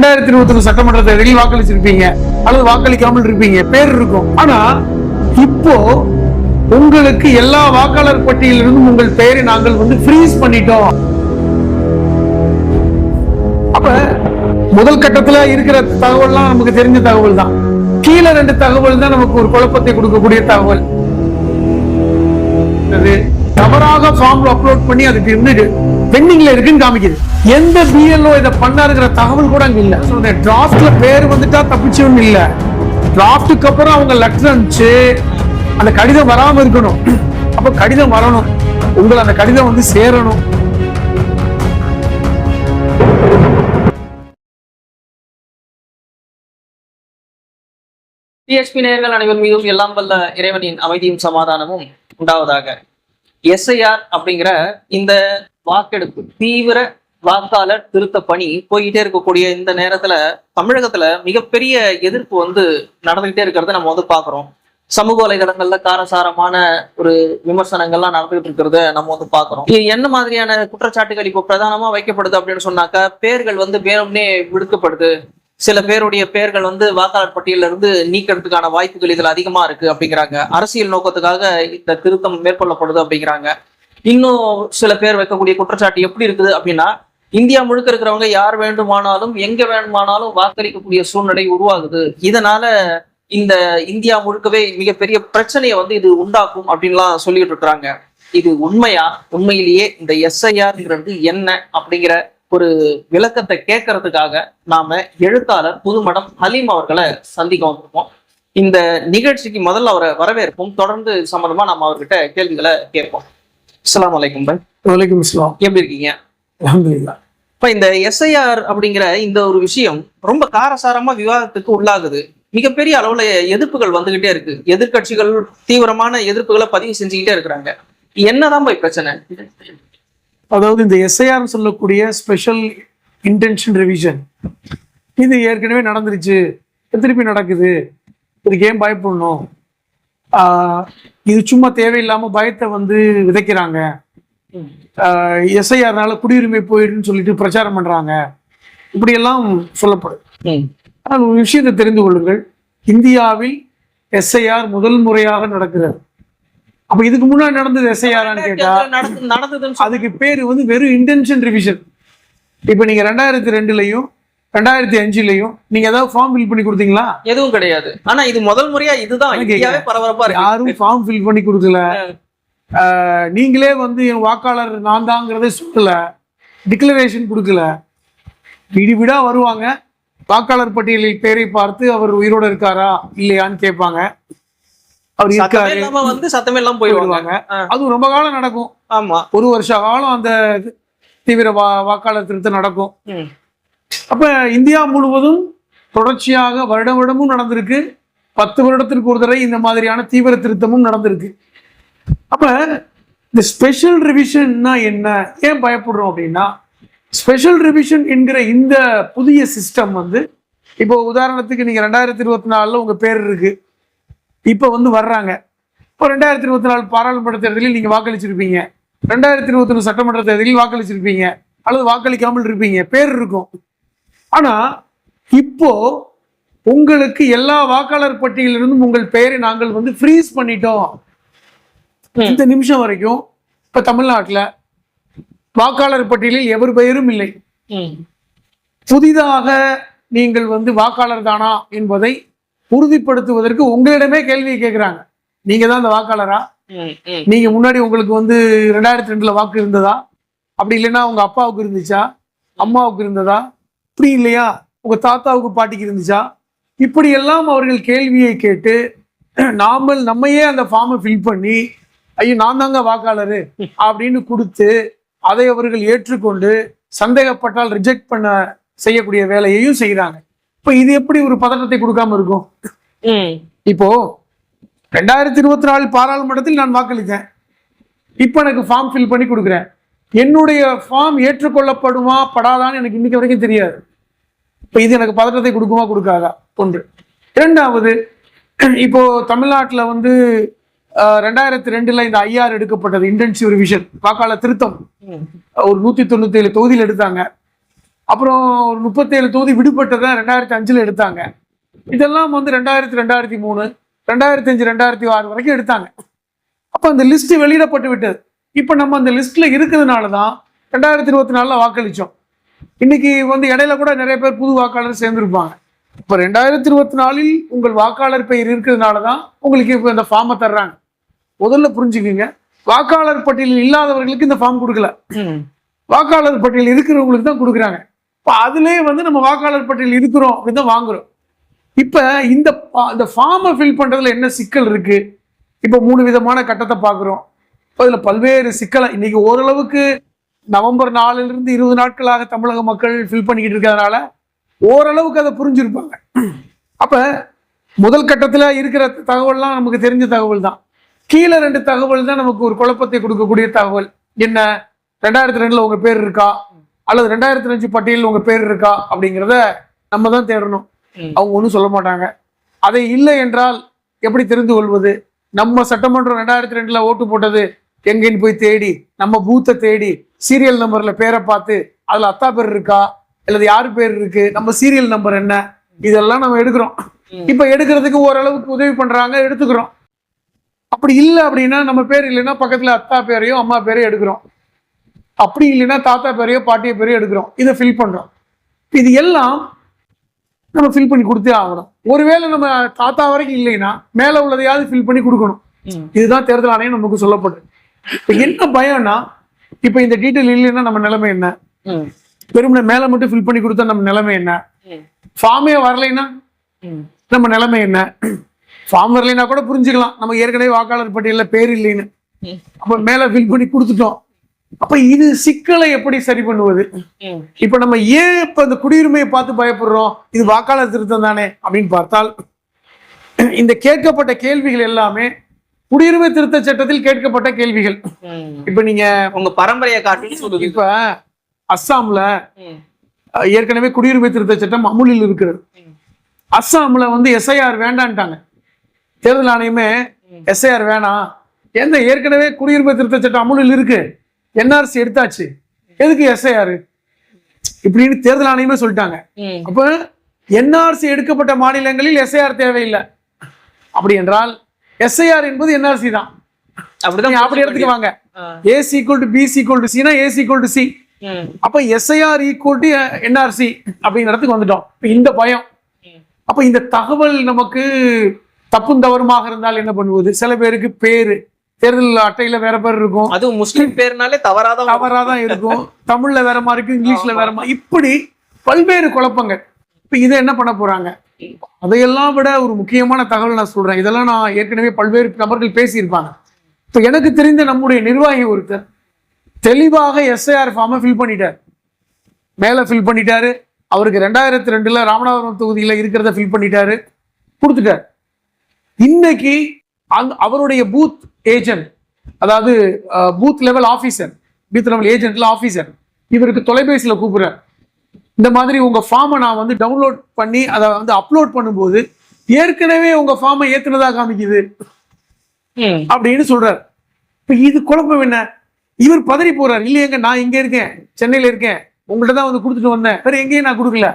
2021 சட்டமன்ற தேர்தலில் வாக்களிச்சிருப்பீங்க அல்லது வாக்களிக்காமல் இருப்பீங்க, பேர் இருக்கும். ஆனா இப்போ உங்களுக்கு எல்லா வாக்காளர் பட்டியலிருந்தும் உங்கள் பெயரை நாங்கள் ஃப்ரீஸ் பண்ணிட்டோம். அப்ப முதல் கட்டத்துல இருக்கிற தகவல்லாம் நமக்கு தெரிஞ்ச தகவல் தான். கீழே 2 தகவல் தான் நமக்கு ஒரு குழப்பத்தை கொடுக்கக்கூடிய தகவல். தவறாக ஃபார்ம் அப்லோட் பண்ணி அதுக்கு இருந்து பெண்டிங்ல இருக்குன்னு காமிக்குது. எந்த பிஎல்ஓ இதை பண்ணாருங்கிற தகவல் கூட அங்க இல்ல. டிராஃப்ட்ல பேர் வந்துட்டா தப்பிச்சவன் இல்ல. டிராஃப்டுக்கு அப்புறம் அவங்க லெட்டர் அனுப்பிச்சு அந்த கடிதம் வராம இருக்கணும். அப்ப கடிதம் வரணும், உங்களை அந்த கடிதம் சேரணும். டிஎஸ்பி நேயர்கள் அனைவர் மீதும் எல்லாம் வல்ல இறைவனின் அமைதியும் சமாதானமும் உண்டாவதாக. எஸ்ஐஆர் அப்படிங்கிற இந்த வாக்கெடுப்பு தீவிர வாக்காளர் திருத்த பணி போய்கிட்டே இருக்கக்கூடிய இந்த நேரத்துல தமிழகத்துல மிகப்பெரிய எதிர்ப்பு நடந்துகிட்டே இருக்கிறத நம்ம பாக்குறோம். சமூக வலைதளங்கள்ல காரசாரமான ஒரு விமர்சனங்கள்லாம் நடந்துகிட்டு இருக்கிறத நம்ம பாக்குறோம். என்ன மாதிரியான குற்றச்சாட்டுகள் இப்போ பிரதானமா வைக்கப்படுது அப்படின்னு சொன்னாக்கா, பேர்கள் வேணும்னே விடுக்கப்படுது, சில பேருடைய பெயர்கள் வாக்காளர் பட்டியல இருந்து நீக்கிறதுக்கான வாய்ப்புகள் இதுல அதிகமா இருக்கு அப்படிங்கிறாங்க. அரசியல் நோக்கத்துக்காக இந்த திருத்தம் மேற்கொள்ளப்படுது அப்படிங்கிறாங்க. இன்னும் சில பேர் வைக்கக்கூடிய குற்றச்சாட்டு எப்படி இருக்குது அப்படின்னா, இந்தியா முழுக்க இருக்கிறவங்க யார் வேண்டுமானாலும் எங்க வேண்டுமானாலும் வாக்களிக்கக்கூடிய சூழ்நிலை உருவாகுது, இதனால இந்த இந்தியா முழுக்கவே மிகப்பெரிய பிரச்சனையை இது உண்டாக்கும் அப்படின்லாம் சொல்லிட்டு இருக்கிறாங்க. இது உண்மையா? உண்மையிலேயே இந்த எஸ்ஐஆர்ங்கிறது என்ன அப்படிங்கிற ஒரு விளக்கத்தை கேட்கறதுக்காக நாம எழுத்தாளர் புதுமடம் ஹலீம் அவர்களை சந்திக்க வந்திருக்கோம். இந்த நிகழ்ச்சிக்கு முதல்ல அவரை வரவேற்போம். தொடர்ந்து சம்பந்தமா நம்ம அவர்கிட்ட கேள்விகளை கேட்போம். அஸ்ஸலாமு அலைக்கும் பாய். வலைக்கும் அஸ்ஸலாம். எப்படி இருக்கீங்க? அல்ஹம்துலில்லாஹ். இப்ப இந்த எஸ்ஐஆர் அப்படிங்கிற இந்த ஒரு விஷயம் ரொம்ப காரசாரமா விவாதத்துக்கு உள்ளாகுது. மிகப்பெரிய அளவுல எதிர்ப்புகள் வந்துகிட்டே இருக்கு. எதிர்கட்சிகள் தீவிரமான எதிர்ப்புகளை பதிவு செஞ்சுக்கிட்டே இருக்கிறாங்க. என்னதான் போய் பிரச்சனை? அதாவது இந்த எஸ்ஐஆர் சொல்லக்கூடிய ஸ்பெஷல் இன்டென்ஷன் ரிவிஷன் இது ஏற்கனவே நடந்துருச்சு, திருப்பி நடக்குது, இதுக்கு ஏன் பயப்படணும், இது சும்மா தேவையில்லாம பயத்தை விதைக்கிறாங்க, எஸ்ஐஆர்னால குடியுரிமை போயிடுன்னு சொல்லிட்டு பிரச்சாரம் பண்றாங்க, இப்படியெல்லாம் சொல்லப்படும். ஆனால் ஒரு விஷயத்தை தெரிந்து கொள்ளுங்கள், இந்தியாவில் எஸ்ஐஆர் முதல் முறையாக நடக்கிறது. அப்ப இதுக்கு முன்னாடி நடந்தது எஸ்ஐஆர்னு கேட்டா அதுக்கு பேரு வெறும் இன்டென்ஷன் ரிவிஷன். இப்ப நீங்க 2002லயும் 2005லயும் நீங்க ஏதாவது ஃபார்ம் ஃபில் பண்ணி கொடுத்தீங்களா? எதுவும் கிடையாது. ஆனா இது முதல் முறையா இதுதான் பரபரப்பா இருக்கு. யாரும் ஃபார்ம் ஃபில் பண்ணி கொடுக்கல. நீங்களே என் வாக்காளர் நான் தாங்கிறத சொல்லல, டிக்ளரேஷன் கொடுக்கல. வீடு வீடா வருவாங்க, வாக்காளர் பட்டியலில் பேரை பார்த்து அவர் உயிரோட இருக்காரா இல்லையான்னு கேட்பாங்க. அவர் இருக்காரு, சத்தமே எல்லாம் போயிடுவாங்க. அது ரொம்ப காலம் நடக்கும். ஆமா, 1 வருஷ காலம் அந்த தீவிர வாக்காளர் திருத்தம் நடக்கும். அப்ப இந்தியா முழுவதும் தொடர்ச்சியாக வருடமும் நடந்திருக்கு. 10 வருடத்திற்கு ஒரு தடவை இந்த மாதிரியான தீவிர திருத்தமும் நடந்திருக்கு. அப்ப இந்த ஸ்பெஷல் ரிவிஷன்னா என்ன, ஏன் பயப்படுறோம் அப்படின்னா, ஸ்பெஷல் ரிவிஷன் என்கிற இந்த புதிய சிஸ்டம் இப்போ உதாரணத்துக்கு நீங்க 2024 உங்க பேர் இருக்கு, இப்ப வர்றாங்க. இப்போ 2024 பாராளுமன்ற தேர்தலில் நீங்க வாக்களிச்சிருப்பீங்க, 2021 சட்டமன்ற தேர்தலில் வாக்களிச்சிருப்பீங்க அல்லது வாக்களிக்காமல் இருப்பீங்க, பேர் இருக்கும். ஆனா இப்போ உங்களுக்கு எல்லா வாக்காளர் பட்டியலிருந்தும் உங்கள் பெயரை நாங்கள் ஃப்ரீஸ் பண்ணிட்டோம். இந்த நிமிஷம் வரைக்கும் இப்ப தமிழ்நாட்டுல வாக்காளர் பட்டியலில் எவர் பெயரும் இல்லை. புதிதாக நீங்கள் வாக்காளர் தானா என்பதை உறுதிப்படுத்துவதற்கு உங்களிடமே கேள்வியை கேட்கிறாங்க. நீங்க தான் இந்த வாக்காளரா? நீங்க முன்னாடி உங்களுக்கு 2002ல வாக்கு இருந்ததா? அப்படி இல்லைன்னா உங்க அப்பாவுக்கு இருந்துச்சா, அம்மாவுக்கு இருந்ததா, இப்படி இல்லையா உங்க தாத்தாவுக்கு பாட்டிக்கு இருந்துச்சா? இப்படி எல்லாம் அவர்கள் கேள்வியை கேட்டு நம்மையே அந்த ஃபார்மை ஃபில் பண்ணி, ஐயோ நான் தாங்க வாக்காளரு அப்படின்னு கொடுத்து அதை அவர்கள் ஏற்றுக்கொண்டு சந்தேகப்பட்டால் ரிஜெக்ட் பண்ண செய்யக்கூடிய வேலையையும் செய்யறாங்க. இப்ப இது எப்படி ஒரு பதட்டத்தை கொடுக்காம இருக்கும்? இப்போ 2024 பாராளுமன்றத்தில் நான் வாக்களித்தேன், இப்ப எனக்கு ஃபார்ம் ஃபில் பண்ணி கொடுக்குறேன். என்னுடைய ஃபார்ம் ஏற்றுக்கொள்ளப்படுமா படாதான்னு எனக்கு இன்னைக்கு வரைக்கும் தெரியாது. இப்ப இது எனக்கு பதட்டத்தை கொடுக்குமா கொடுக்காதா? ஒன்று. இரண்டாவது, இப்போ தமிழ்நாட்டுல 2002ல இந்த ஐஆர் எடுக்கப்பட்டது, இன்டென்சிவ் ரிவிஷன் வாக்காளர் திருத்தம், ஒரு 197 தொகுதியில் எடுத்தாங்க. அப்புறம் ஒரு 37 தொகுதி விடுபட்டதை 2005 எடுத்தாங்க. இதெல்லாம் வந்து 2000, 2003, 2005, 2006 வரைக்கும் எடுத்தாங்க. அப்ப அந்த லிஸ்ட் வெளியிடப்பட்டு விட்டது. இப்ப நம்ம அந்த லிஸ்ட்ல இருக்கிறதுனாலதான் 2024 வாக்களிச்சோம். இன்னைக்கு வந்து இடையில கூட நிறைய பேர் புது வாக்காளர் சேர்ந்திருப்பாங்க. இப்ப 2024 உங்கள் வாக்காளர் பெயர் இருக்கிறதுனாலதான் உங்களுக்கு இப்ப இந்த ஃபார்மை தர்றாங்க. முதல்ல புரிஞ்சுக்குங்க, வாக்காளர் பட்டியலில் இல்லாதவர்களுக்கு இந்த ஃபார்ம் கொடுக்கல, வாக்காளர் பட்டியல் இருக்கிறவங்களுக்கு தான் கொடுக்குறாங்க. இப்ப அதுலயே வந்து நம்ம வாக்காளர் பட்டியல் இருக்கிறோம் அப்படின்னு தான் வாங்குறோம். இப்ப இந்த ஃபார்மை ஃபில் பண்றதுல என்ன சிக்கல் இருக்கு? இப்ப 3 விதமான கட்டத்தை பாக்குறோம். அதுல பல்வேறு சிக்கலை இன்னைக்கு ஓரளவுக்கு நவம்பர் 4 20 நாட்களாக தமிழக மக்கள் ஃபில் பண்ணிக்கிட்டு இருக்கிறதுனால ஓரளவுக்கு அதை புரிஞ்சிருப்பாங்க. அப்ப முதல் கட்டத்துல இருக்கிற தகவல்லாம் நமக்கு தெரிஞ்ச தகவல் தான். கீழே 2 தகவல் தான் நமக்கு ஒரு குழப்பத்தை கொடுக்கக்கூடிய தகவல். என்ன, 2002 உங்க பேர் இருக்கா அல்லது 2005 பட்டியலில் உங்க பேர் இருக்கா அப்படிங்கிறத நம்ம தான் தேடணும். அவங்க ஒன்றும் சொல்ல மாட்டாங்க. அதை இல்லை என்றால் எப்படி தெரிந்து கொள்வது? நம்ம சட்டமன்றம் 2002 ஓட்டு போட்டது எங்கன்னு போய் தேடி, நம்ம பூத்தை தேடி, சீரியல் நம்பர்ல பேரை பார்த்து அதுல அத்தா பேர் இருக்கா அல்லது யாரு பேர் இருக்கு, நம்ம சீரியல் நம்பர் என்ன, இதெல்லாம் நம்ம எடுக்கிறோம். இப்ப எடுக்கிறதுக்கு ஓரளவுக்கு உதவி பண்றாங்க, எடுத்துக்கிறோம். அப்படி இல்லை அப்படின்னா, நம்ம பேர் இல்லைன்னா பக்கத்துல அத்தா பேரையோ அம்மா பேரையோ எடுக்கிறோம். அப்படி இல்லைன்னா தாத்தா பேரையோ பாட்டிய பேரையோ எடுக்கிறோம். இதை ஃபில் பண்றோம். இது எல்லாம் நம்ம ஃபில் பண்ணி கொடுத்தே ஆகணும். ஒருவேளை நம்ம தாத்தா வரைக்கும் இல்லைன்னா மேல உள்ளதையாவது ஃபில் பண்ணி கொடுக்கணும். இதுதான் தேர்தல் ஆணையம் நமக்கு சொல்லப்படுது. இப்ப என்ன பயம்னா, இப்ப இந்த டீட்டெயில் இல்லைன்னா நம்ம நிலைமை என்ன? வெறும் மேல மட்டும் ஃபில் பண்ணி கொடுத்தா நம்ம நிலைமை என்ன? ஃபார்மே வரலைன்னா நம்ம நிலைமை என்ன? ஃபார்ம் வரலைன்னா கூட புரிஞ்சுக்கலாம், நம்ம ஏற்கனவே வாக்காளர் பட்டியலில் பேர் இல்லைன்னு. அப்ப மேல ஃபில் பண்ணி கொடுத்துட்டோம். அப்ப இது சிக்கலை எப்படி சரி பண்ணுவது? இப்ப நம்ம ஏன் இப்ப இந்த குடியுரிமையை பார்த்து பயப்படுறோம்? இது வாக்காளர் திருத்தம் தானே அப்படின்னு பார்த்தால், இந்த கேட்கப்பட்ட கேள்விகள் எல்லாமே குடியுரிமை திருத்த சட்டத்தில் கேட்கப்பட்ட கேள்விகள். இப்ப நீங்க உங்க பரம்பரையை காட்டி சொல்லுது. இப்ப அஸ்ஸாம்ல ஏற்கனவே குடியுரிமை திருத்த சட்டம் அமுலில் இருக்கிறது. அஸ்ஸாம்ல வந்து எஸ்ஐஆர் வேண்டான்ட்டாங்க. தேர்தல் ஆணையமே எஸ்ஐஆர் வேணாம், எந்த ஏற்கனவே குடியுரிமை திருத்த சட்டம் அமுலில் இருக்கு, என்ஆர்சி எடுத்தாச்சு, எதுக்கு எஸ்ஐஆர் இப்படின்னு தேர்தல் ஆணையமே சொல்லிட்டாங்க. அப்ப என்ஆர்சி எடுக்கப்பட்ட மாநிலங்களில் எஸ்ஐஆர் தேவையில்லை. அப்படி என்றால் எஸ்ஐஆர் என்பது என்ஆர்சி தான். அப்படிதான் அப்படி எடுத்துக்குவாங்க. A equal to B equal to சினா ஏ ஈக்குவல் டு சி. அப்ப எஸ்ஐஆர் ஈக்குவல் டு என்ஆர்சி அப்படிங்கிறதுக்கு வந்துட்டோம். இந்த பயம். அப்ப இந்த தகவல் நமக்கு தப்பும் தவறுமாக இருந்தால் என்ன பண்ணுவது? சில பேருக்கு பேரு தேர்தல் அட்டையில வேற பேர் இருக்கும், அதுவும் முஸ்லிம் பேர்னாலே தவறாதான் இருக்கும், தமிழ்ல வேற மாதிரி இருக்கும், இங்கிலீஷ்ல வேற மாதிரி, இப்படி பல்வேறு குழப்பங்கள். இப்ப இதை என்ன பண்ண போறாங்க? அதையெல்லாம் விட ஒரு முக்கியமான தகவல் நான் சொல்றேன். இதெல்லாம் நான் ஏற்கனவே பல்வேறு நபர்கள் பேசியிருப்பாங்க. இப்ப எனக்கு தெரிந்த நம்முடைய நிர்வாகி ஒருத்தர் தெளிவாக எஸ்ஐஆர் ஃபார்மை ஃபில் பண்ணிட்டார், மேல ஃபில் பண்ணிட்டாரு. அவருக்கு 2002 ராமநாதபுரம் தொகுதியில இருக்கிறத ஃபில் பண்ணிட்டாரு, கொடுத்துட்டார். இன்னைக்கு அவருடைய பூத் ஏஜென்ட், அதாவது booth level officer, booth level ஏஜென்ட்ல ஆபீசர், இவருக்கு தொலைபேசியில கூப்பிடுறார். இந்த மாதிரி உங்க ஃபார்மை நான் வந்து டவுன்லோட் பண்ணி அதை வந்து அப்லோட் பண்ணும்போது ஏற்கனவே உங்க ஃபார்மை ஏத்துனதா காமிக்குது அப்படின்னு சொல்றாரு. இப்ப இது குழப்பம் என்ன? இவர் பதறி போறார். இல்லையங்க, நான் இங்க இருக்கேன், சென்னையில இருக்கேன், உங்கள்கிட்ட தான் வந்து கொடுத்துட்டு வந்தேன், வேற எங்கேயும் நான் கொடுக்கல.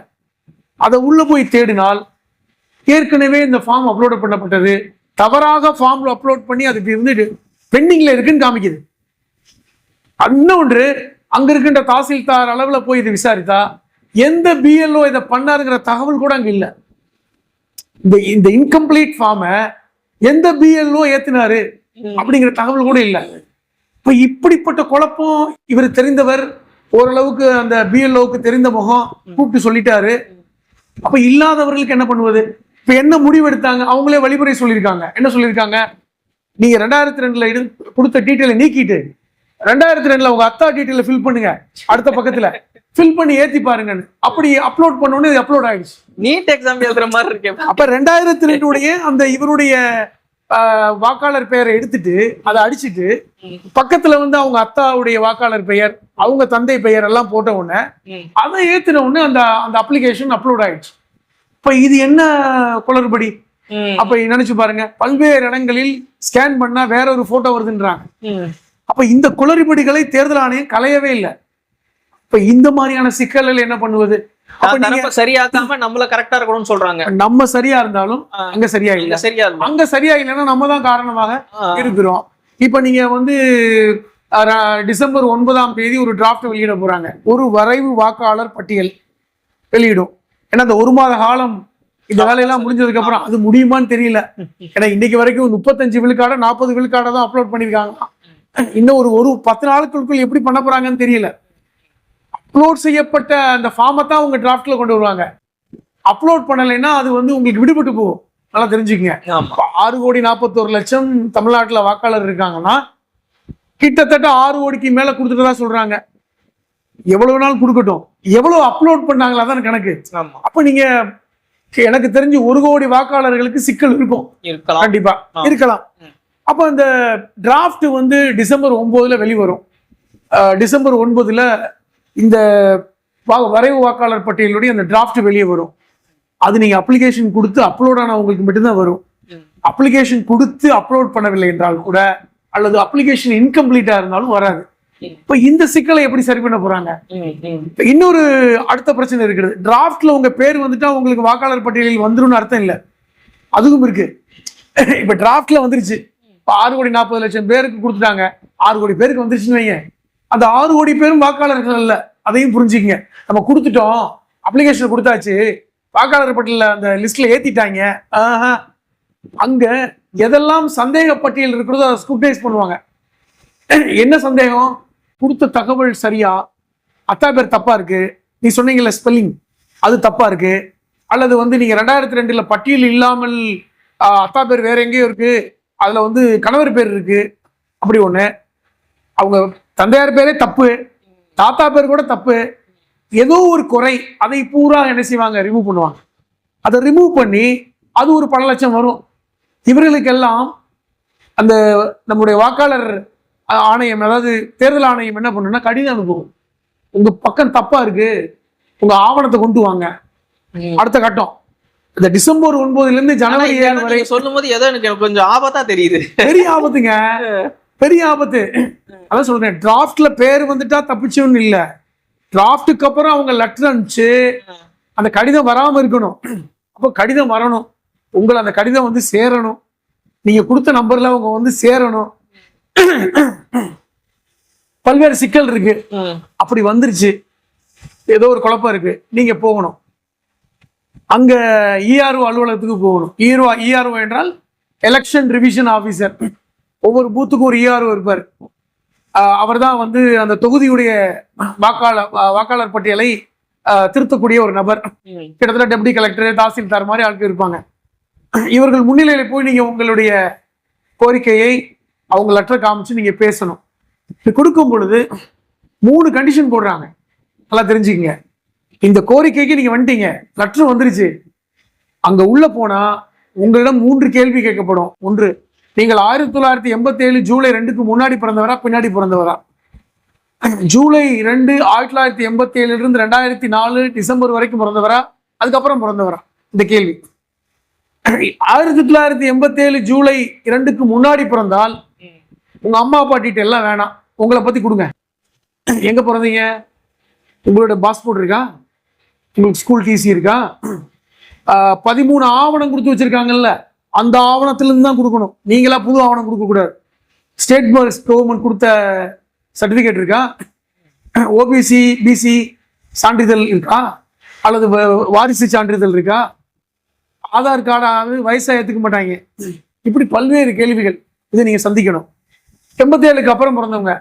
அதை உள்ள போய் தேடினால் ஏற்கனவே இந்த ஃபார்ம் அப்லோட் பண்ணப்பட்டது, தவறாக ஃபார்ம்ல அப்லோட் பண்ணி அது இருந்து பெண்டிங்ல இருக்குன்னு காமிக்குது. இன்னொன்று, அங்க இருக்கின்ற தாசில்தார் அளவுல போய் இது விசாரித்தா எந்த பிஎல்ஓ இதை பண்ணாருங்கிற தகவல் கூட அங்க இல்ல. இந்த இன்கம்ப்ளீட் ஃபார்மை எந்த பிஎல்ஓ ஏத்தினாரு அப்படிங்கிற தகவல் கூட இல்லை. இப்ப இப்படிப்பட்ட குழப்பம் இவர் தெரிந்தவர், ஓரளவுக்கு அந்த பிஎல்ஓவுக்கு தெரிந்த முகம், கூப்பிட்டு சொல்லிட்டாரு. அப்ப இல்லாதவர்களுக்கு என்ன பண்ணுவது? இப்ப என்ன முடிவு எடுத்தாங்க? அவங்களே வழிமுறை சொல்லியிருக்காங்க. என்ன சொல்லியிருக்காங்க? நீங்க 2002 கொடுத்த டீட்டெயிலை நீக்கிட்டு 2002 உங்க அத்தா டீட்டெயில ஃபில் பண்ணுங்க, அடுத்த பக்கத்துல ஃபில் பண்ணி ஏத்தி பாருங்க. அப்படி அப்லோட் பண்ணோன்னு அப்லோட் ஆயிடுச்சு. நீட் எக்ஸாம் எழுதுற மாதிரி இருக்கு. அப்ப 2002 அந்த இவருடைய வாக்காளர் பெயரை எடுத்துட்டு அதை அடிச்சுட்டு பக்கத்துல வந்து அவங்க அத்தாவுடைய வாக்காளர் பெயர், அவங்க தந்தை பெயர் எல்லாம் போட்ட உடனே அதை ஏத்தின உடனே அந்த அந்த அப்ளிகேஷன் அப்லோட் ஆயிடுச்சு. இப்ப இது என்ன குளறுபடி? அப்ப நினைச்சு பாருங்க, பல்வேறு இடங்களில் ஸ்கேன் பண்ணா வேற ஒரு போட்டோ வருதுன்றாங்க. அப்ப இந்த குளறுபடிகளை தேர்தல் ஆணையம் களையவே இல்லை. இப்ப இந்த மாதிரியான சிக்கல்கள் என்ன பண்ணுவது? அப்ப நீங்க தரப்ப சரியாக்காம நம்மள கரெக்டா இருக்கணும்னு சொல்றாங்க. நம்ம சரியா இருந்தாலும் அங்க சரியா இங்க இல்ல, சரியா இல்ல. அங்க சரியா இல்லைன்னா நம்ம தான் காரணமாக இருக்கிறோம். இப்ப நீங்க வந்து டிசம்பர் 9ஆம் தேதி ஒரு டிராஃப்ட் வெளியிட போறாங்க. ஒரு வரைவு வாக்காளர் பட்டியல் வெளியிடும். ஏன்னா அந்த 1 மாத காலம் இந்த வேலையெல்லாம் முடிஞ்சதுக்கு அப்புறம் அது முடியுமான்னு தெரியல. ஏன்னா இன்னைக்கு வரைக்கும் 35 விழுக்காட 40 விழுக்காட தான் அப்லோட் பண்ணிருக்காங்க. இன்னும் ஒரு 10 நாளுக்குள் எப்படி பண்ண போறாங்கன்னு தெரியல. அப்லோட் செய்யப்பட்ட அந்த ஃபார்மை தான் உங்க டிராஃப்ட்ல கொண்டு வருவாங்க. அப்லோட் பண்ணலைன்னா அது வந்து உங்களுக்கு விடுபட்டு போகும். நல்லா தெரிஞ்சுக்கங்க. 6,41,00,000 தமிழ்நாட்டுல வாக்காளர் இருக்காங்கன்னா கிட்டத்தட்ட 6 கோடிக்கு மேல கொடுத்துட்டதா சொல்றாங்க. எவ்வளவு நாள் கொடுக்கட்டும், எவ்வளவு அப்லோட் பண்ணாங்களா தான் கணக்கு. அப்ப நீங்க எனக்கு தெரிஞ்சு 1 கோடி வாக்காளர்களுக்கு சிக்கல் இருக்கும், கண்டிப்பா இருக்கலாம். அப்ப இந்த டிராஃப்ட் வந்து டிசம்பர் 9ல வெளிவரும். டிசம்பர் 9ல இந்த வரைவு வாக்காளர் பட்டியலுடைய அந்த டிராஃப்ட் வெளியே வரும். அது நீங்க அப்ளிகேஷன் கொடுத்து அப்லோட் ஆனவங்களுக்கு மட்டும்தான் வரும். அப்ளிகேஷன் கொடுத்து அப்லோட் பண்ணவில்லை என்றால் கூட, அல்லது அப்ளிகேஷன் இன்கம்ப்ளீட்டா இருந்தாலும் வராது. இப்ப இந்த சிக்கலை எப்படி சரி பண்ண போறாங்க? இன்னொரு அடுத்த பிரச்சனை இருக்குது. டிராஃப்ட்ல உங்க பேர் வந்துட்டா உங்களுக்கு வாக்காளர் பட்டியலில் வந்துரும்னு அர்த்தம் இல்ல, அதுவும் இருக்கு. இப்ப டிராஃப்ட்ல வந்துருச்சு, 6,40,00,000 பேருக்கு கொடுத்துட்டாங்க, 6 கோடி பேருக்கு வந்துருச்சுன்னு வைங்க. அந்த 6 கோடி பேரும் வாக்காளர்கள் அல்ல, அதையும் புரிஞ்சுக்கங்க. நம்ம கொடுத்துட்டோம், அப்ளிகேஷன் கொடுத்தாச்சு, வாக்காளர் பட்டியல அந்த லிஸ்ட்ல ஏத்திட்டாங்க. அங்க எதெல்லாம் சந்தேக பட்டியல் இருக்கிறதோ அதை ஸ்க்ரூட்டனைஸ் பண்ணுவாங்க. என்ன சந்தேகம்? கொடுத்த தகவல் சரியா, அத்தா பேர் தப்பா இருக்கு, நீ சொன்னீங்கல்ல ஸ்பெல்லிங் அது தப்பா இருக்கு, அல்லது வந்து நீங்க 2002ல பட்டியல் இல்லாமல் அத்தா பேர் வேற எங்கேயோ இருக்கு, அதுல வந்து கணவர் பேர் இருக்கு, அப்படி ஒண்ணு. அவங்க தந்தையார் பேரே தப்பு, தாத்தா பேர் கூட தப்பு, ஏதோ ஒரு குறை, அதை பூரா என்ன செய்வாங்க, ரிமூவ் பண்ணுவாங்க. அதை ரிமூவ் பண்ணி அது ஒரு பல லட்சம் வரும். இவர்களுக்கெல்லாம் அந்த நம்முடைய வாக்காளர் ஆணையம், அதாவது தேர்தல் ஆணையம் என்ன பண்ணுன்னா கடிதம் அனுப்பும். உங்க பக்கம் தப்பா இருக்கு, உங்க ஆவணத்தை கொண்டு வாங்க. அடுத்த கட்டம் இந்த டிசம்பர் 9ல இருந்து ஜனவரி 7 வரை சொல்லும் போது ஏதோ எனக்கு கொஞ்சம் ஆபத்தா தெரியுது. பெரிய ஆபத்துங்க, பெரிய ஆபத்து. அதான் சொல்றேன், டிராஃப்ட்ல பேர் வந்துட்டா தப்பிச்சோன்னு இல்ல, டிராஃப்டுக்கு அப்புறம் அவங்க லெட்டர் அனுப்பிச்சு அந்த கடிதம் வராம இருக்கணும். அப்போ கடிதம் வரணும், உங்களை அந்த கடிதம் வந்து சேரணும், நீங்க கொடுத்த நம்பர்ல அவங்க வந்து சேரணும். பல்வேறு சிக்கல் இருக்கு. அப்படி வந்துருச்சு, ஏதோ ஒரு குழப்பம் இருக்கு, நீங்க போகணும் அங்க இஆர்ஓ அலுவலகத்துக்கு போகணும். இஆர்ஓ என்றால் எலெக்ஷன் ரிவிஷன் ஆபீசர். ஒவ்வொரு பூத்துக்கும் ஒரு இஆர்ஓ இருப்பார். அவர் தான் வந்து அந்த தொகுதியுடைய வாக்காளர் பட்டியலை திருத்தக்கூடிய ஒரு நபர். கிட்டத்தட்ட டெப்டி கலெக்டர், தாசில்தார் மாதிரி ஆட்கள் இருப்பாங்க. இவர்கள் முன்னிலையில போய் நீங்க உங்களுடைய கோரிக்கையை அவங்க லெட்டர் காமிச்சு நீங்க பேசணும். இது கொடுக்கும் பொழுது 3 கண்டிஷன் போடுறாங்க, நல்லா தெரிஞ்சுக்கங்க. இந்த கோரிக்கைக்கு நீங்க வந்துட்டீங்க, லெட்டர் வந்துருச்சு, அங்க உள்ள போனா உங்களிடம் 3 கேள்வி கேட்கப்படும். 1, நீங்கள் 1987 ஜூலை 2க்கு முன்னாடி பிறந்தவரா பின்னாடி பிறந்தவரா? ஜூலை 2 1987 இருந்து 2004 டிசம்பர் வரைக்கும் பிறந்தவரா, அதுக்கப்புறம் பிறந்தவரா? இந்த கேள்வி. 1987 ஜூலை 2க்கு முன்னாடி பிறந்தால் உங்க அம்மா அப்பா டீட்டெயில் எல்லாம் வேணாம், உங்களை பத்தி கொடுங்க. எங்க பிறந்தீங்க, உங்களோட பாஸ்போர்ட் இருக்கா, உங்களுக்கு ஸ்கூல் டிசி இருக்கா, 13 ஆவணம் கொடுத்து வச்சிருக்காங்கல்ல, அந்த ஆவணத்திலிருந்து தான் கொடுக்கணும். நீங்களா புது ஆவணம் கொடுக்க கூடாது. ஸ்டேட் கவர்மெண்ட் கொடுத்த சர்டிபிகேட் இருக்கா, ஓபிசி பிசி சான்றிதழ் இருக்கா, அல்லது வாரிசு சான்றிதழ் இருக்கா, ஆதார் கார்டாவது வயசா ஏத்துக்க மாட்டாங்க. இப்படி பல்வேறு கேள்விகள் இதை நீங்க சந்திக்கணும். 87க்கு அப்புறம் பிறந்தவங்க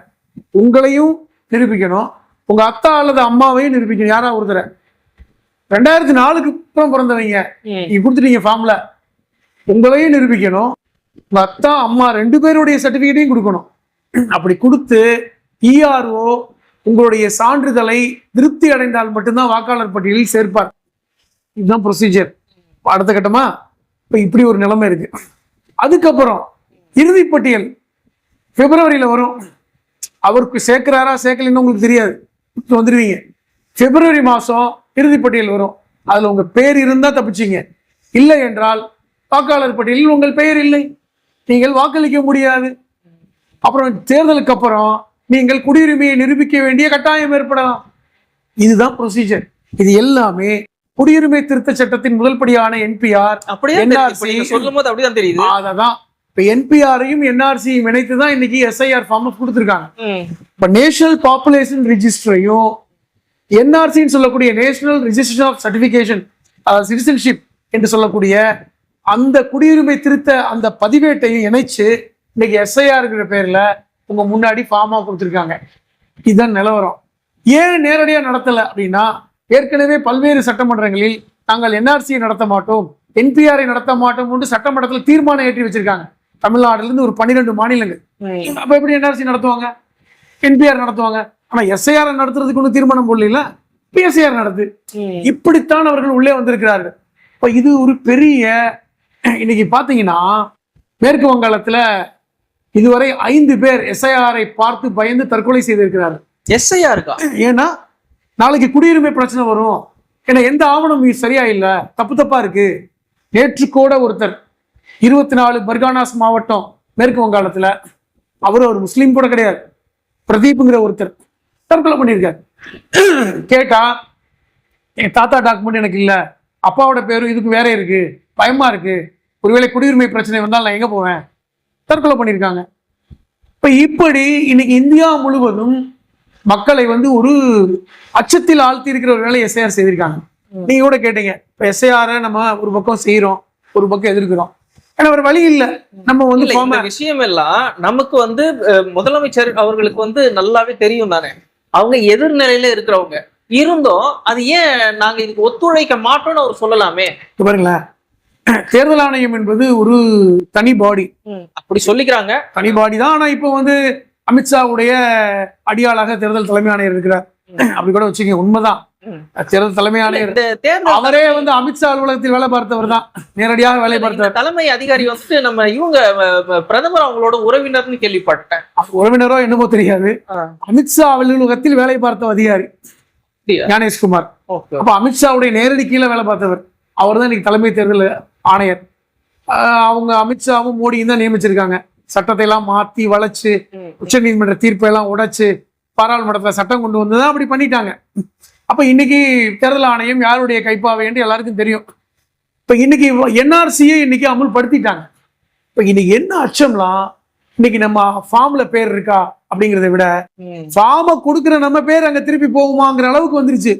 உங்களையும் நிரூபிக்கணும், உங்க அத்தா அல்லது அம்மாவையும் நிரூபிக்கணும், யாரா ஒருத்தர. 2004க்கு அப்புறம் பிறந்தவங்க நீங்க கொடுத்துட்டீங்க ஃபார்ம்ல, உங்களையும் நிரூபிக்கணும், உங்க அத்தா அம்மா 2 பேருடைய சர்டிபிகேட்டையும் கொடுக்கணும். அப்படி கொடுத்து இஆர்ஓ உங்களுடைய சான்றிதழை திருப்தி அடைந்தால் மட்டும்தான் வாக்காளர் பட்டியலில் சேர்ப்பார். இதுதான் ப்ரொசீஜர். அடுத்த கட்டமா இப்ப இப்படி ஒரு நிலைமை இருக்கு. அதுக்கப்புறம் இறுதி பட்டியல் பிப்ரவரியில வரும். அவருக்கு சேர்க்கிறாரா சேர்க்கலன்னு உங்களுக்கு தெரியாது, வந்துருவீங்க. பிப்ரவரி மாசம் இறுதி பட்டியல் வரும். அதுல உங்க பேர் இருந்தா தப்பிச்சீங்க, இல்லை என்றால் வாக்காளர் பட்டியலில் உங்கள் பெயர் இல்லை, நீங்கள் வாக்களிக்க முடியாது. அப்புறம் தேர்தலுக்கு அப்புறம் நீங்கள் குடியுரிமையை நிரூபிக்க வேண்டிய கட்டாயம் ஏற்படலாம். இதுதான் ப்ரொசீஜர். இது எல்லாமே குடியுரிமை திருத்த சட்டத்தின் முதல் படியான NPR அப்படியே NRC சொல்லும் போது அப்படிதான் தெரியுது. அததான் இப்ப NPRையும் NRCயும் இணைத்துதான் இன்னைக்கு SIR ஃபார்ம் கொடுத்துருக்காங்க. இப்ப நேஷனல் பாப்புலேஷன் ரிஜிஸ்டரையும் NRCன்னு சொல்லக்கூடிய national registration of certification citizenship என்று சொல்லக்கூடிய அந்த குடியுரிமை திருத்த அந்த பதிவேட்டையும் இணைச்சு இன்னைக்கு SIRங்கிற பேர்ல உங்க முன்னாடி ஃபார்மா கொடுத்துருக்காங்க. இதுதான் நிலவரம். ஏன் நேரடியா நடத்தல அப்படின்னா, ஏற்கனவே பல்வேறு சட்டமன்றங்களில் நாங்கள் NRCயை நடத்த மாட்டோம், NPRஐ நடத்த மாட்டோம் என்று சட்டமன்றத்தில் தீர்மானம் ஏற்றி வச்சிருக்காங்க. தமிழ்நாடுல இருந்து ஒரு 12 மாநிலங்கள். அப்ப எப்படி NRC நடத்துவாங்க, NPR நடத்துவாங்க? ஆனா SIR நடத்துறதுக்கு ஒன்றும் தீர்மானம் போடல, PSIR நடத்து. இப்படித்தான் அவர்கள் உள்ளே வந்திருக்கிறார்கள். இப்ப இது ஒரு பெரிய, இன்னைக்கு பாத்தீங்கன்னா மேற்கு வங்காளத்துல இதுவரை 5 பேர் SIRஐ பார்த்து பயந்து தற்கொலை செய்திருக்கிறார்கள். SIR இருக்கா? ஏன்னா நாளைக்கு குடியுரிமை பிரச்சனை வரும், ஏன்னா எந்த ஆவணம் சரியா இல்ல, தப்பு தப்பா இருக்கு. நேற்று கூட ஒருத்தர் 24 பர்கானாஸ் மாவட்டம் மேற்கு வங்காளத்துல, அவரு ஒரு முஸ்லீம் கூட கிடையாது, பிரதீப்ங்கிற ஒருத்தர் தற்கொலை பண்ணியிருக்காரு. கேட்டா என் தாத்தா டாக்குமெண்ட் எனக்கு இல்ல, அப்பாவோட பேரும் இதுக்கு வேற இருக்கு, பயமா இருக்கு, ஒருவேளை குடியுரிமை பிரச்சனை வந்தால் நான் எங்க போவேன், தற்கொலை பண்ணியிருக்காங்க. இப்படி இன்னைக்கு இந்தியா முழுவதும் மக்களை ஒரு அச்சத்தில் ஆழ்த்தி இருக்கிற ஒரு வேலை SIR செய்திருக்காங்க. நீங்க கூட கேட்டீங்க, இப்ப SIR நம்ம ஒரு பக்கம் செய்யறோம், ஒரு பக்கம் எதிர்க்கிறோம். ஏன்னா ஒரு வழி இல்ல. நம்ம இந்த விஷயம் எல்லாம் நமக்கு முதலமைச்சர் அவர்களுக்கு நல்லாவே தெரியும் தானே, அவங்க எதிர்நிலையில இருக்கிறவங்க இருந்தோம், அது ஏன் நாங்க இதுக்கு ஒத்துழைக்க மாட்டோம்னு அவர் சொல்லலாமே. பாருங்களேன், தேர்தல் ஆணையம் என்பது ஒரு தனி பாடி, அப்படி சொல்லிக்கிறாங்க, தனி பாடி தான். ஆனா இப்போ அமித்ஷாவுடைய அடியாளாக தேர்தல் தலைமை ஆணையர் இருக்கிறார், அப்படி கூட வச்சுக்கோங்க. உண்மைதான், தேர்தல் தலைமை ஆணையர் அவரே அமித்ஷா அலுவலகத்தில் வேலை பார்த்தவர் தான், நேரடியாக வேலை பார்த்தவர். தலைமை அதிகாரி நம்ம இவங்க பிரதமர் அவங்களோட உறவினர்னு கேள்விப்பட்டேன். உறவினரோ என்னமோ தெரியாது, அமித்ஷா அலுவலகத்தில் வேலை பார்த்த அதிகாரி ஞானேஷ்குமார். அப்ப அமித்ஷாவுடைய நேரடி கீழே வேலை பார்த்தவர் அவர் தான் இன்னைக்கு தலைமை தேர்தல் ஆணையர். அவங்க அமித்ஷாவும் மோடியும் தான் நியமிச்சிருக்காங்க. சட்டத்தை எல்லாம் மாத்தி வளைச்சு, உச்ச நீதிமன்ற தீர்ப்பை எல்லாம் உடைச்சு, பாராளுமன்றத்துல சட்டம் கொண்டு வந்துதான் அப்படி பண்ணிட்டாங்க. அப்ப இன்னைக்கு தேர்தல் ஆணையம் யாருடைய கைப்பாவை என்று எல்லாருக்கும் தெரியும். இப்ப இன்னைக்கு NRCயை இன்னைக்கு அமுல்படுத்திட்டாங்க. இப்ப இன்னைக்கு என்ன அச்சம்லாம், இன்னைக்கு நம்ம ஃபார்ம்ல பேர் இருக்கா அப்படிங்கிறத விட ஃபார்ம கொடுக்கிற நம்ம பேர் அங்க திருப்பி போகுமாங்கிற அளவுக்கு வந்துருச்சு.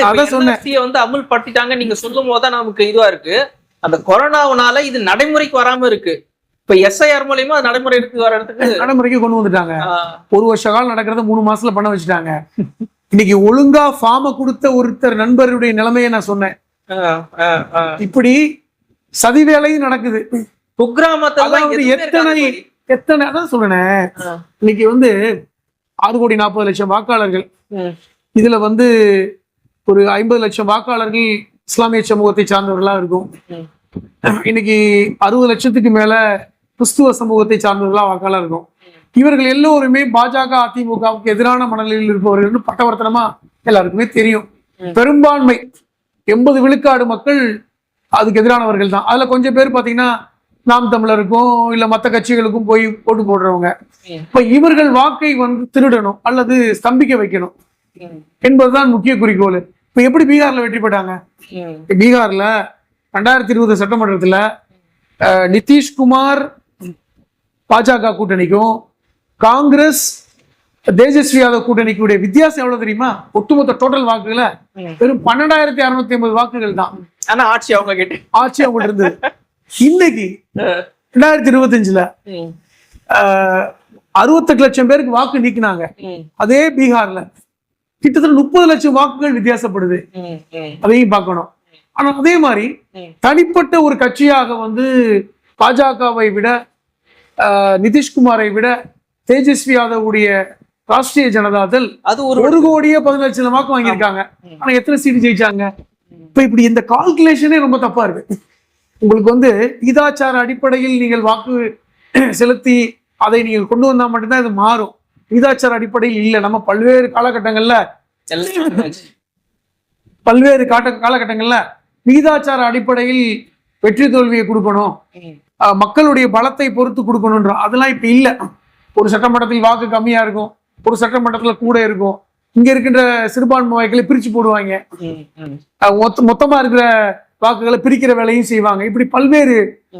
அதான் சொன்னேன், அமுல்படுத்திட்டாங்க. நீங்க சொல்லும் போதுதான் நமக்கு இதுவா இருக்கு, அந்த கொரோனாவுனால இது நடைமுறைக்கு வராம இருக்கு. இப்ப SIR மூலியமா நடைமுறைக்கு கொண்டு வந்துட்டாங்க. 1 வருஷ காலம் நடக்கிறத 3 மாசத்துல பண்ண வச்சுட்டாங்க. இன்னைக்கு ஒழுங்கா ஃபார்ம கொடுத்த ஒருத்தர் நண்பருடைய நிலைமையை நான் சொன்னேன். இப்படி சதி வேலையும் நடக்குது குக்கிராமத்துல. எத்தனை அதான் சொல்றேன், இன்னைக்கு 6,40,00,000 வாக்காளர்கள், இதுல ஒரு 50 லட்சம் வாக்காளர்கள் இஸ்லாமிய சமூகத்தை சார்ந்தவர்களா இருக்கும். இன்னைக்கு 60 லட்சத்துக்கு மேல கிறிஸ்துவ சமூகத்தை சார்ந்தவர்களா வாக்காளர் இருக்கும். இவர்கள் எல்லோருமே பாஜக அதிமுகவுக்கு எதிரான மனநிலையில் இருப்பவர்கள் பட்டவர்த்தனமா எல்லாருக்குமே தெரியும். பெரும்பான்மை 80 விழுக்காடு மக்கள் அதுக்கு எதிரானவர்கள் தான். அதுல கொஞ்சம் பேர் பாத்தீங்கன்னா நாம் தமிழருக்கும் இல்ல மற்ற கட்சிகளுக்கும் போய் ஓட்டு போடுறவங்க. இப்ப இவர்கள் வாக்கை திருடணும் அல்லது ஸ்தம்பிக்க வைக்கணும் என்பதுதான் முக்கிய குறிக்கோள். இப்ப எப்படி பீகார்ல வெற்றி பெற்றாங்க? பீகார்ல 2020 சட்டமன்றத்துல நிதிஷ்குமார் பாஜக கூட்டணிக்கும் காங்கிரஸ் தேஜஸ்வி யாதவ் கூட்டணிக்குடைய வித்தியாசம் எவ்வளவு தெரியுமா? ஒட்டுமொத்த டோட்டல் வாக்குகளை வெறும் 12,650 வாக்குகள் தான். ஆனா ஆட்சி அவங்க கிட்ட இருந்தது. இன்னைக்கு 2025ல 68 லட்சம் பேருக்கு வாக்கு நீக்கினாங்க. அதே பீகார்ல கிட்டத்தட்ட 30 லட்சம் வாக்குகள் வித்தியாசப்படுது. அதையும் பார்க்கணும். ஆனா அதே மாதிரி தனிப்பட்ட ஒரு கட்சியாக பாஜகவை விட நிதிஷ்குமாரை விட தேஜஸ்வி யாதவுடைய ராஷ்டிரிய ஜனதாதள் அது 1,11,00,000 வாக்கு வாங்கியிருக்காங்க. ஆனா எத்தனை சீட்டு ஜெயிச்சாங்க? இப்ப இப்படி இந்த கால்குலேஷனே ரொம்ப தப்பா இருக்கு. உங்களுக்கு விகிதாச்சார அடிப்படையில் நீங்கள் வாக்கு செலுத்தி அதை நீங்கள் கொண்டு வந்தா மட்டும்தான் இது மாறும். விகிதாச்சார அடிப்படையில் இல்லை. நம்ம பல்வேறு காலகட்டங்கள்ல விகிதாச்சார அடிப்படையில் வெற்றி தோல்வியை கொடுக்கணும், மக்களுடைய பலத்தை பொறுத்து கொடுக்கணும்ன்ற அதெல்லாம் இப்ப இல்லை. ஒரு சட்டமன்றத்தில் வாக்கு கம்மியா இருக்கும், ஒரு சட்டமன்றத்துல கூட இருக்கும். இங்க இருக்கின்ற சிறுபான்மை வாக்குகளை பிரிச்சு போடுவாங்க, மொத்தமா இருக்கிற வாக்குகளை பிரிக்கிற வேலையும் செய்வாங்க. இப்படி பல்வேறு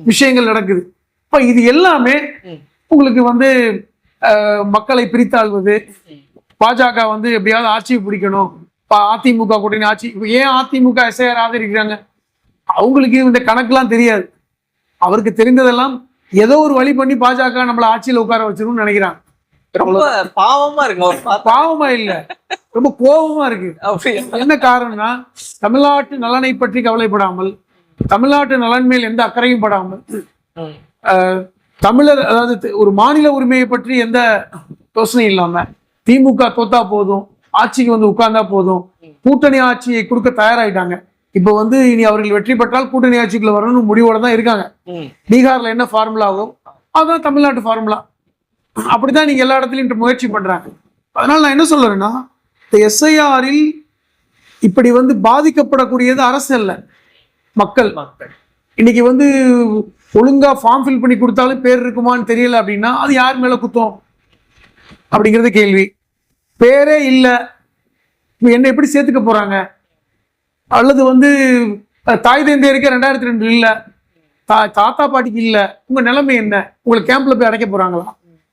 விஷயங்கள் நடக்குது. இப்ப இது எல்லாமே உங்களுக்கு வந்து மக்களை பிரித்தாள்வது, பாஜக வந்து எப்படியாவது ஆட்சியை பிடிக்கணும், அதிமுக கூட்டணி ஆட்சி. ஏன் அதிமுக எஸ்ஐஆர் ஆதரிக்கிறாங்க? அவங்களுக்கு இந்த கணக்கெல்லாம் தெரியாது. அவருக்கு தெரிந்ததெல்லாம் ஏதோ ஒரு வழி பண்ணி பாஜக நம்மள ஆட்சியில் உட்கார வச்சிருன்னு நினைக்கிறாங்க. ரொம்ப பாவமா இருக்கு. பாவமா இல்ல, ரொம்ப கோபமா இருக்கு. என்ன காரணம்னா, தமிழ்நாட்டு நலனை பற்றி கவலைப்படாமல், தமிழ்நாட்டு நலன் மேல் எந்த அக்கறையும் படாமல், தமிழர் அதாவது ஒரு மாநில உரிமையை பற்றி எந்த யோசனையும் இல்லாம, திமுக தோத்தா போதும், ஆட்சிக்கு வந்து உட்கார்ந்தா போதும், கூட்டணி ஆட்சியை கொடுக்க தயாராயிட்டாங்க. இப்ப வந்து இனி அவர்கள் வெற்றி பெற்றால் கூட்டணி ஆட்சிக்குள்ள வரணும்னு முடிவோட தான் இருக்காங்க. பீகார்ல என்ன ஃபார்முலாவோ அதுதான் தமிழ்நாட்டு ஃபார்முலா. அப்படிதான் நீங்க எல்லா இடத்துலயும் முயற்சி பண்றாங்க. அதனால நான் என்ன சொல்றேன்னா, இந்த எஸ்ஐஆரில் இப்படி வந்து பாதிக்கப்படக்கூடியது அரசு அல்ல, மக்கள். இன்னைக்கு வந்து ஒழுங்கா ஃபார்ம் ஃபில் பண்ணி கொடுத்தாலும் பேர் இருக்குமான்னு தெரியல அப்படின்னா அது யார் மேல குத்தம் அப்படிங்கிறது கேள்வி. பேரே இல்லை, என்ன எப்படி சேர்த்துக்க போறாங்க? அல்லது வந்து தாய் தந்தையருக்கு 2002 இல்ல, தாத்தா பாட்டிக்கு இல்ல, உங்க நிலைமை என்ன? உங்களை கேம்ப்ல போய் அடைக்க போறாங்களா?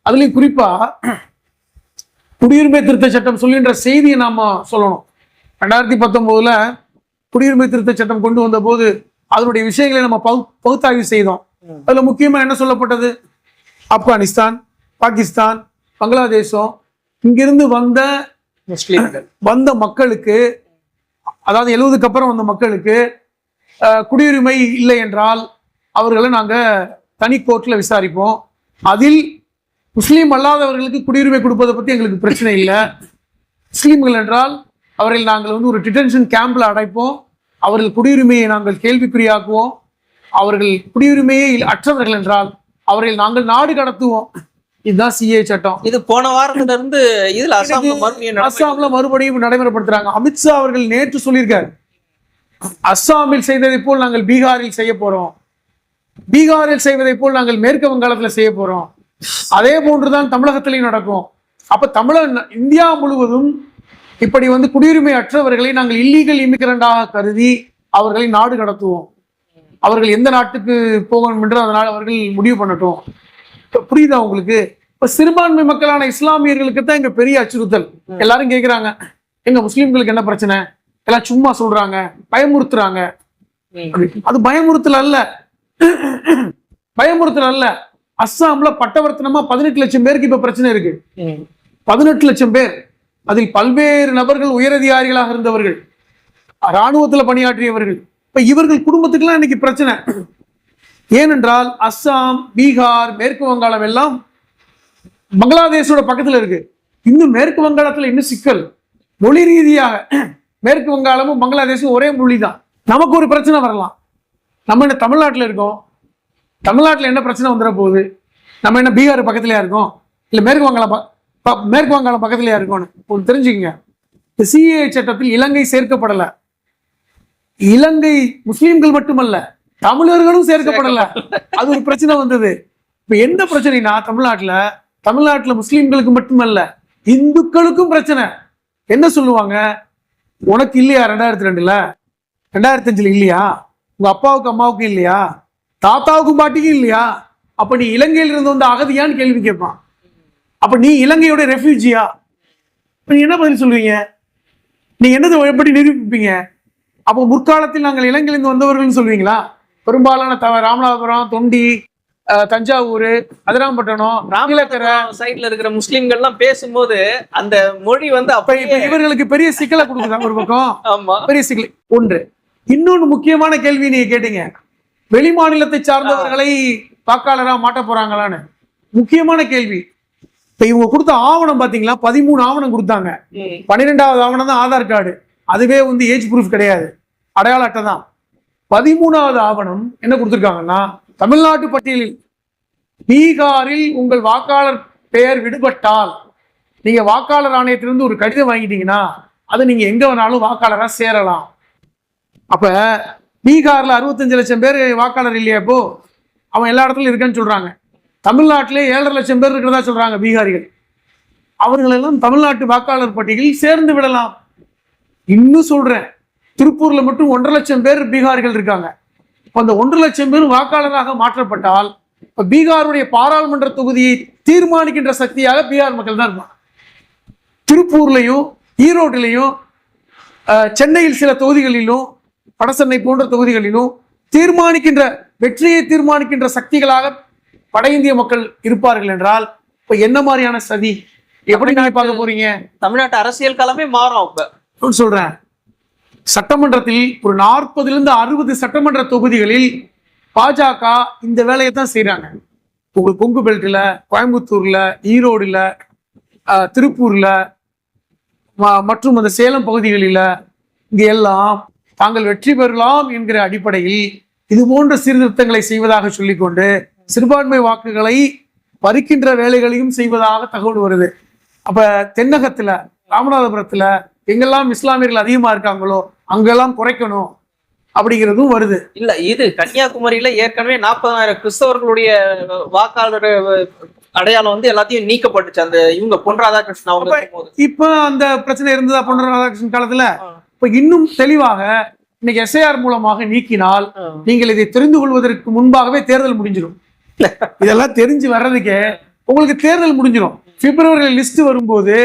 அதுலயும் குறிப்பா குடியுரிமை திருத்த சட்டம் சொல்லுகின்ற செய்தியை நாம சொல்லணும். 2019 குடியுரிமை திருத்த சட்டம் கொண்டு வந்த போது அதனுடைய விஷயங்களை நம்ம பகுத்தாய்வு செய்தோம். அதுல முக்கியமா என்ன சொல்லப்பட்டது? ஆப்கானிஸ்தான், பாகிஸ்தான், பங்களாதேசம் இங்கிருந்து வந்த மக்களுக்கு, அதாவது 70க்கு அப்புறம் வந்த மக்களுக்கு குடியுரிமை இல்லை என்றால் அவர்களை நாங்க தனி கோர்ட்ல விசாரிப்போம். அதில் முஸ்லீம் அல்லாதவர்களுக்கு குடியுரிமை கொடுப்பதை பத்தி எங்களுக்கு பிரச்சனை இல்லை. முஸ்லீம்கள் என்றால் அவர்கள் நாங்கள் வந்து ஒரு டிடென்ஷன் கேம்ப்ல அடைப்போம். அவர்கள் குடியுரிமையை நாங்கள் கேள்விக்குறியாக்குவோம். அவர்கள் குடியுரிமையை அற்றவர்கள் என்றால் அவர்கள் நாங்கள் நாடு கடத்துவோம். இதுதான் சிஏ சட்டம். இது போன வாரத்துல இருந்து இதுல அஸ்ஸாம்ல மறுபடியும் நடைமுறைப்படுத்துறாங்க. அமித்ஷா அவர்கள் நேற்று சொல்லியிருக்காரு, அஸ்ஸாமில் செய்ததை போல் நாங்கள் பீகாரில் செய்ய போறோம், பீகாரில் செய்வதை போல் நாங்கள் மேற்கு வங்காளத்துல செய்ய போறோம், அதே போன்றுதான் தமிழகத்திலையும் நடக்கும். அப்ப இந்தியா முழுவதும் இப்படி வந்து குடியுரிமை அற்றவர்களை நாங்கள் இல்லீகல் இமிகிரண்டாக கருதி அவர்களை நாடு கடத்துவோம். அவர்கள் எந்த நாட்டுக்கு போகணும் என்று அதனால் அவர்கள் முடிவு பண்ணட்டும். புரியுதா உங்களுக்கு? இப்ப சிறுபான்மை மக்களான இஸ்லாமியர்களுக்கு தான் இங்க பெரிய அச்சுறுத்தல். எல்லாரும் கேட்கிறாங்க, எங்க முஸ்லிம்களுக்கு என்ன பிரச்சனை? எல்லாம் சும்மா சொல்றாங்க, பயமுறுத்துறாங்க. அது பயமுறுத்தல் அல்ல, பயமுறுத்தல் அல்ல. அஸ்ஸாம்ல பட்டவர்த்தனமா 18 லட்சம் பேருக்கு இப்ப பிரச்சனை இருக்கு. 18 லட்சம் பேர், அதில் பல்வேறு நபர்கள் உயரதிகாரிகளாக இருந்தவர்கள், இராணுவத்துல பணியாற்றியவர்கள். இப்ப இவர்கள் குடும்பத்துக்கெல்லாம் இன்னைக்கு பிரச்சனை. ஏனென்றால் அஸ்ஸாம், பீகார், மேற்கு வங்காளம் எல்லாம் பங்களாதேஷோட பக்கத்துல இருக்கு. இன்னும் மேற்கு வங்காளத்துல இன்னும் சிக்கல். மொழி ரீதியாக மேற்கு வங்காளமும் பங்களாதேஷும் ஒரே மொழி தான். நமக்கு ஒரு பிரச்சனை வரலாம். நம்ம என்ன தமிழ்நாட்டில் இருக்கோம், தமிழ்நாட்டில் என்ன பிரச்சனை வந்துட போகுது? நம்ம என்ன பீகார் பக்கத்துலயா இருக்கோம், இல்ல மேற்கு வங்காளம் பக்கத்துலயா இருக்கோம்னு தெரிஞ்சுக்கங்க. சிஏ சட்டத்தில் இலங்கை சேர்க்கப்படல. இலங்கை முஸ்லீம்கள் மட்டுமல்ல, தமிழர்களும் சேர்க்கப்படல. அது ஒரு பிரச்சனை வந்தது. இப்ப என்ன பிரச்சனைனா, தமிழ்நாட்டுல முஸ்லீம்களுக்கு மட்டுமல்ல, இந்துக்களுக்கும் பிரச்சனை. என்ன சொல்லுவாங்க? உனக்கு இல்லையா 2002ல, 2005 இல்லையா, உங்க அப்பாவுக்கு அம்மாவுக்கும் இல்லையா, தாத்தாவுக்கும் பாட்டிக்கும் இல்லையா, அப்ப நீ இலங்கையில் இருந்து வந்து அகதியான்னு கேள்வி கேட்பான். அப்ப நீ இலங்கையோட ரெஃப்யூஜியா? நீ என்ன பதில் சொல்லுவீங்க? நீங்க என்னது எப்படி நிரூபிப்பீங்க? அப்போ முற்காலத்தில் நாங்கள் இலங்கையிலிருந்து வந்தவர்கள் சொல்லுவீங்களா? பெரும்பாலான ராமநாதபுரம், தொண்டி, தஞ்சாவூர், அதிராம்பட்டினம், ராமலக்கரை சைட்ல இருக்கிற முஸ்லிம்கள் எல்லாம் பேசும்போது அந்த மொழி வந்து அப்ப இவர்களுக்கு பெரிய சிக்கலை கொடுக்குறாங்க. ஒரு பக்கம் ஆமா, பெரிய சிக்கல். ஒன்று. இன்னொன்னு முக்கியமான கேள்வி நீங்க கேட்டீங்க, வெளி மாநிலத்தை சார்ந்தவர்களை வாக்காளரா மாட்ட போறாங்களான்னு. முக்கியமான கேள்வி. இப்ப இவங்க கொடுத்த ஆவணம் பாத்தீங்களா, 13 ஆவணம் கொடுத்தாங்க. 12வது ஆவணம் தான் ஆதார் கார்டு. அதுவே வந்து ஏஜ் ப்ரூஃப் கிடையாது, அடையாள அட்டை தான். 13வது ஆவணம் என்ன கொடுத்துருக்காங்கன்னா, தமிழ்நாட்டு பட்டியலில் பீகாரில் உங்கள் வாக்காளர் பெயர் விடுபட்டால் நீங்க வாக்காளர் ஆணையத்திலிருந்து ஒரு கடிதம் வாங்கிட்டீங்கன்னா அது நீங்க எங்க வேணாலும் வாக்காளரா சேரலாம். அப்ப பீகார்ல 65 லட்சம் பேர் வாக்காளர் இல்லையா? இப்போ அவன் எல்லா இடத்துலயும் இருக்கான்னு சொல்றாங்க. தமிழ்நாட்டிலே 7.5 லட்சம் பேர் இருக்கிறதா சொல்றாங்க பீகாரிகள். அவர்களெல்லாம் தமிழ்நாட்டு வாக்காளர் பட்டியலில் சேர்ந்து விடலாம். இன்னும் சொல்றேன், திருப்பூர்ல மட்டும் 1.5 லட்சம் பேர் பீகார்கள் இருக்காங்க. அந்த 1.5 லட்சம் பேர் வாக்காளராக மாற்றப்பட்டால் இப்ப பீகாருடைய பாராளுமன்ற தொகுதியை தீர்மானிக்கின்ற சக்தியாக பீகார் மக்கள் தான் இருப்பாங்க. திருப்பூர்லையும் ஈரோட்டிலையும் சென்னையில் சில தொகுதிகளிலும் வடசென்னை போன்ற தொகுதிகளிலும் வெற்றியை தீர்மானிக்கின்ற சக்திகளாக வட இந்திய மக்கள் இருப்பார்கள் என்றால் இப்ப என்ன மாதிரியான சதி எப்படி நீங்க பார்க்க போறீங்க? தமிழ்நாட்டு அரசியல் களமே மாறும். அப்ப சொல்றேன், சட்டமன்றத்தில் ஒரு 40 - 60 சட்டமன்ற தொகுதிகளில் பாஜக இந்த வேலையை தான் செய்யறாங்க. உங்களுக்கு கொங்கு பெல்ட்ல, கோயம்புத்தூர்ல, ஈரோடுல, திருப்பூர்ல மற்றும் அந்த சேலம் பகுதிகளில் இங்க எல்லாம் தாங்கள் வெற்றி பெறலாம் என்கிற அடிப்படையில் இது போன்ற சீர்திருத்தங்களை செய்வதாக சொல்லிக்கொண்டு சிறுபான்மை வாக்குகளை பறிக்கின்ற வேலைகளையும் செய்வதாக தகவல் வருது. அப்ப தென்னகத்துல, ராமநாதபுரத்துல எங்கெல்லாம் இஸ்லாமியர்கள் அதிகமா இருக்காங்களோ அங்கெல்லாம் குறைக்கணும் அப்படிங்கிறதும் வருது. இல்ல, இது கன்னியாகுமரியில ஏற்கனவே 40,000 கிறிஸ்தவர்களுடைய வாக்காளர் அடையாளம் வந்து எல்லாத்தையும் நீக்கப்பட்டுச்சு. அந்த இவங்க பொன் ராதாகிருஷ்ணன் அவங்க இப்ப அந்த பிரச்சனை இருந்ததா பொன் ராதாகிருஷ்ணன் காலத்துல? இப்ப இன்னும் தெளிவாக இன்னைக்கு எஸ்ஐஆர் மூலமாக நீக்கினால் நீங்கள் இதை தெரிந்து கொள்வதற்கு முன்பாகவே தேர்தல் முடிஞ்சிடும். இதெல்லாம் தெரிஞ்சு வர்றதுக்கே உங்களுக்கு தேர்தல் முடிஞ்சிடும். பிப்ரவரியில் லிஸ்ட் வரும்போது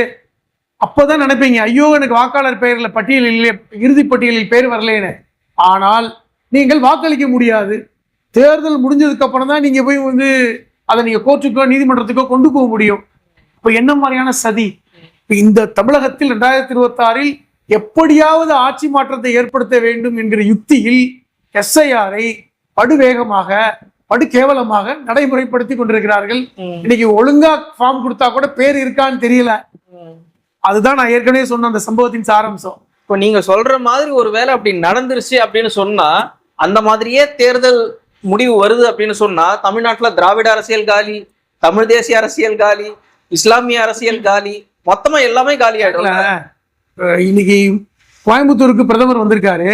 அப்பதான் நினைப்பீங்க, ஐயோ எனக்கு வாக்காளர் பெயர்ல பட்டியலில் இறுதி பட்டியலில் பெயர் வரலேன்னு. ஆனால் நீங்கள் வாக்களிக்க முடியாது. தேர்தல் முடிஞ்சதுக்கு அப்புறம் தான் நீங்க போய் வந்து அதை நீங்க கோர்ட்டுக்கோ நீதிமன்றத்துக்கோ கொண்டு போக முடியும். இப்ப என்ன மாதிரியான சதி? இந்த தமிழகத்தில் 2026 எப்படியாவது ஆட்சி மாற்றத்தை ஏற்படுத்த வேண்டும் என்கிற யுக்தியில் எஸ்ஐஆரை படுவேகமாக படு கேவலமாக நடைமுறைப்படுத்தி கொண்டிருக்கிறார்கள். இன்னைக்கு ஒழுங்கா ஃபார்ம் கொடுத்தா கூட பேர் இருக்கான்னு தெரியல. அதுதான் நான் ஏற்கனவே சொன்ன அந்த சம்பவத்தின் சாராம்சம். இப்போ நீங்க சொல்ற மாதிரி ஒரு வேலை அப்படி நடந்துருச்சு அப்படின்னு சொன்னா, அந்த மாதிரியே தேர்தல் முடிவு வருது அப்படின்னு சொன்னா, தமிழ்நாட்டுல திராவிட அரசியல் காலி, தமிழ் தேசிய அரசியல் காலி, இஸ்லாமிய அரசியல் காலி, மொத்தமா எல்லாமே காலி ஆயிடும். இன்னைக்கு கோயம்புத்தூருக்கு பிரதமர் வந்திருக்காரு.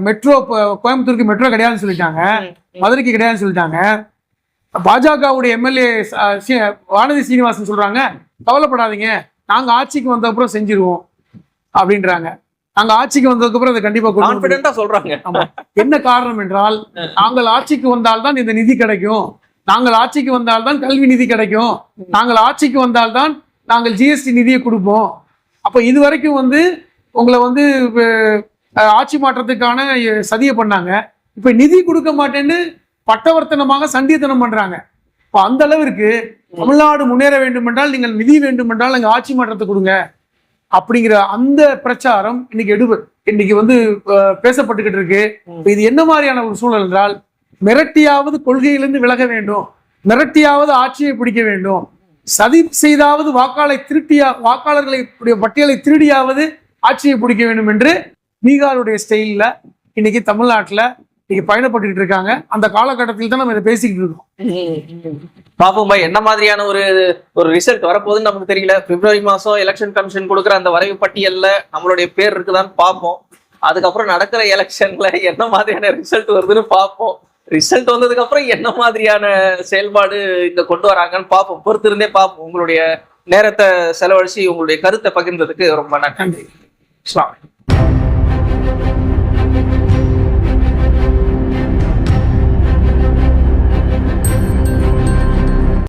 மெட்ரோ, கோயம்புத்தூருக்கு மெட்ரோ கிடையாதுன்னு சொல்லிட்டாங்க, மதுரைக்கு கிடையாதுன்னு சொல்லிட்டாங்க. பாஜகவுடைய எம்எல்ஏ வானதி சீனிவாசன் சொல்றாங்க, கவலைப்படாதீங்க, நாங்க ஆட்சிக்கு வந்த அப்புறம் செஞ்சிருவோம் அப்படின்றாங்க. நாங்க ஆட்சிக்கு வந்ததுக்கு அப்புறம் அதை கண்டிப்பா கான்ஃபிடென்ட்டா சொல்றாங்க. என்ன காரணம் என்றால், நாங்கள் ஆட்சிக்கு வந்தால்தான் இந்த நிதி கிடைக்கும், நாங்கள் ஆட்சிக்கு வந்தால்தான் கல்வி நிதி கிடைக்கும், நாங்கள் ஆட்சிக்கு வந்தால்தான் நாங்கள் ஜிஎஸ்டி நிதியை கொடுப்போம். அப்ப இது வரைக்கும் வந்து உங்களை வந்து ஆட்சி மாற்றத்துக்கான சதியை பண்ணாங்க. இப்ப நிதி கொடுக்க மாட்டேன்னு பட்டவர்த்தனமாக சண்டியத்தனம் பண்றாங்க. இப்ப அந்த அளவிற்கு தமிழ்நாடு முன்னேற வேண்டும் என்றால், நீங்கள் நிதி வேண்டும் என்றால் நாங்கள் ஆட்சி மாற்றத்தை கொடுங்க அப்படிங்கிற அந்த பிரச்சாரம் இன்னைக்கு வந்து பேசப்பட்டுக்கிட்டு இருக்கு. இது என்ன மாதிரியான ஒரு சூழல் என்றால், மிரட்டியாவது கொள்கையிலிருந்து விலக வேண்டும், மிரட்டியாவது ஆட்சியை பிடிக்க வேண்டும், சதி செய்தாவது வாக்காளர்களை பட்டியலை திருடியாவது ஆட்சியை பிடிக்க வேண்டும் என்று பீகாருடைய ஸ்டைல்ல இன்னைக்கு தமிழ்நாட்டுல இன்னைக்கு பயணப்பட்டு இருக்காங்க. அந்த காலகட்டத்தில் தான் நம்ம இதை பேசிக்கிட்டு இருக்கோம். பாப்போம் பாய், என்ன மாதிரியான ஒரு ரிசல்ட் வரப்போகுதுன்னு நமக்கு தெரியல. பிப்ரவரி மாசம் எலெக்ஷன் கமிஷன் கொடுக்குற அந்த வரைவு பட்டியல்ல நம்மளுடைய பேர் இருக்குதான்னு பார்ப்போம். அதுக்கப்புறம் நடக்கிற எலெக்ஷன்ல என்ன மாதிரியான ரிசல்ட் வருதுன்னு பார்ப்போம். ரிசல்ட் வந்ததுக்கு அப்புறம் என்ன மாதிரியான செயல்பாடு இங்க கொண்டு வராங்கன்னு பார்ப்போம். பொறுத்திருந்தே பார்ப்போம். உங்களுடைய நேரத்தை செலவழிச்சு உங்களுடைய கருத்தை பகிர்ந்ததுக்கு ரொம்ப நன்றி.